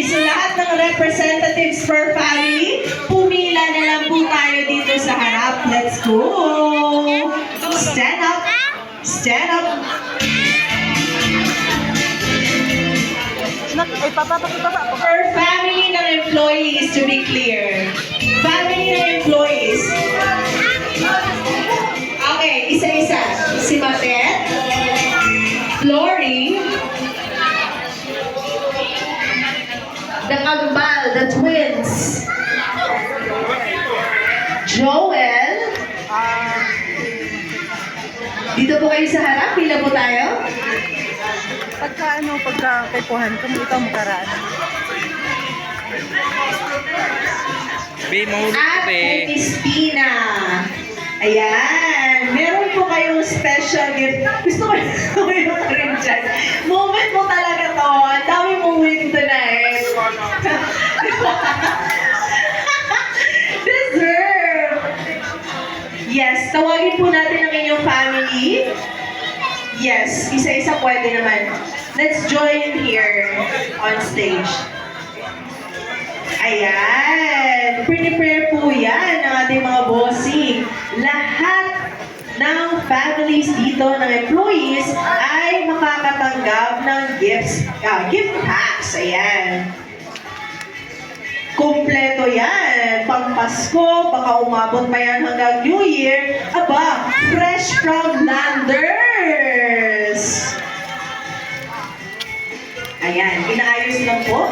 So lahat ng representatives per family, pumila na lang po tayo dito sa harap. Let's go! Stand up! Stand up! Per family ng employees, to be clear. Family ng employees. Okay, isa-isa. Si Matet, Lori, the Kambal, the twins, Joel, dito po kayo sa harap, pila po tayo. Pagka kaypuhan ka mo, ikaw magkaraan. Be, mahulog ko, At be. Christina. Ayan. Meron po kayong special gift. Gusto ko yung rin dyan. Moment mo talaga to. Ang dami mong win tonight. Deserve. Yes. Tawagin po natin ang inyong family. Yes. Isa-isa pwede naman. Let's join here on stage. Ayan. Prepare po yan ng ating mga bossing. Lahat ng families dito, ng employees, ay makakatanggap ng gift packs. Ayan. Kompleto yan. Pang Pasko, baka umabot pa yan hanggang New Year. Aba, fresh from Landers. Ayan, inaayos lang po.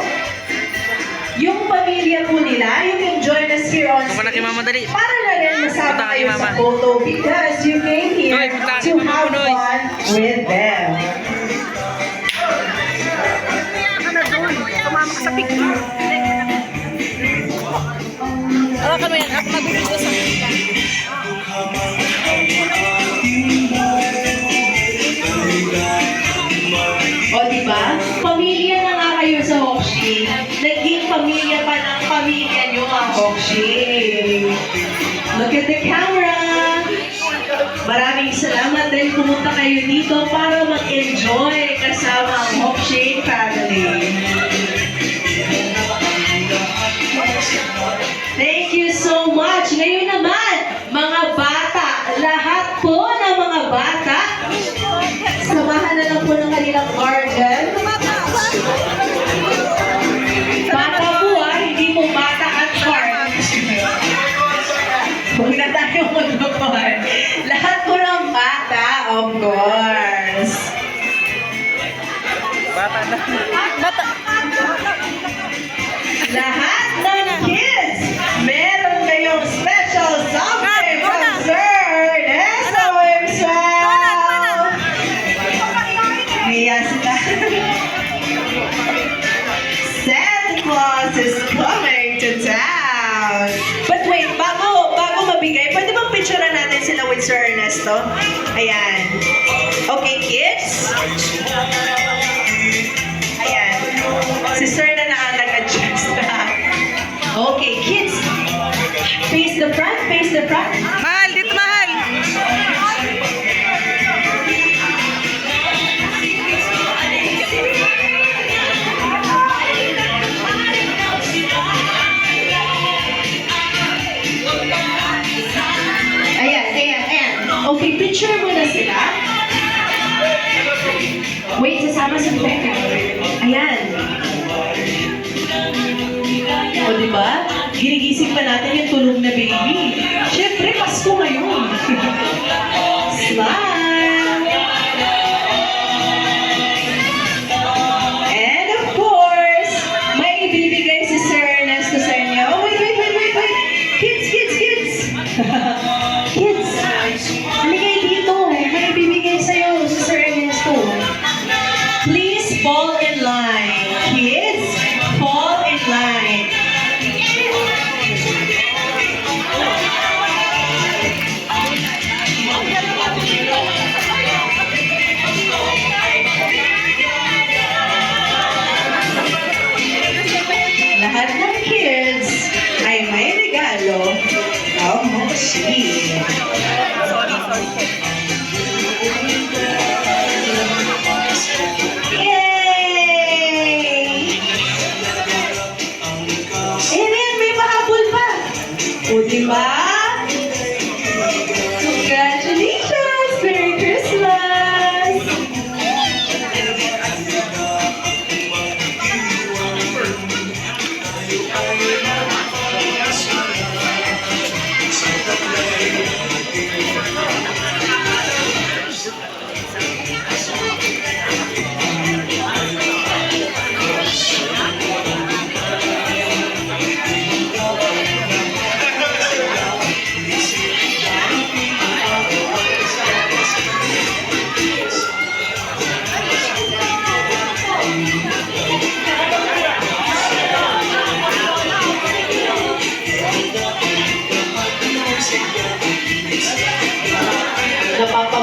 Yung pamilya po nila, you can join us here on Punta kay Mama, dali. para na rin masama Punta kay kayo Mama. sa photo because you came here Noy, punta kay to Mama, have Noy. fun with them. Tumama ka sa picture. Alam mo yan, ako nag-video sa picture. O, diba? Pamilya na nga kayo sa Hokshi. Naging pamilya pa ng pamilya nyo ang Hokshi. Look at the camera! Maraming salamat dahil pumunta kayo dito para mag-enjoy kasama ang Hokshi family. Thank you so much. Ngayon naman, mga bata, lahat po ng mga bata, samahan na lang po ng kanilang garden. Bata po hindi mo bata at heart. Huwag na tayo mag-lupon. Lahat po ng bata, of course. Bata na. Lahat ng kids, meron kayong special something from Sir Ernesto himself. Niya sila. Santa Claus is coming to town. But wait, bago mabigay, pwede bang picturean natin sila with Sir Ernesto? Ayan. Okay, kids? Ayan. Si Sir na nag-adjust. Okay, kids. Face the front, face the front. Mahal, dito mahal. Ayan. Okay, picture mo na sila. Wait, sasama sa teka. Ayan. O, diba? Ginigising pa natin yung tulog na baby. Siyempre, Pasko ngayon. Smile! And of course, may ibibigay si Sir Ernesto sa inyo. Oh, wait. Kids! Kids! Haligay dito. May ibibigay sa'yo si Sir Ernesto. Please fall in line. Kids, fall in line. Lahat ng kids ay may regalo. Oh, Mochi. Yay!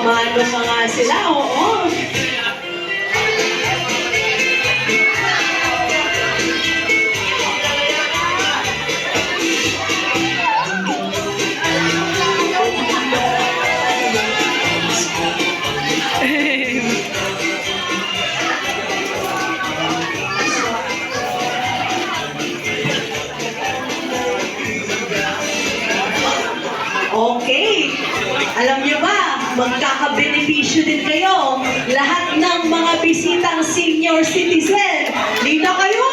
Mano pa nga sila, oo. Okay. Alam niyo ba, magkakabenepisyo din kayo. Lahat ng mga bisitang senior citizen. Dito kayo!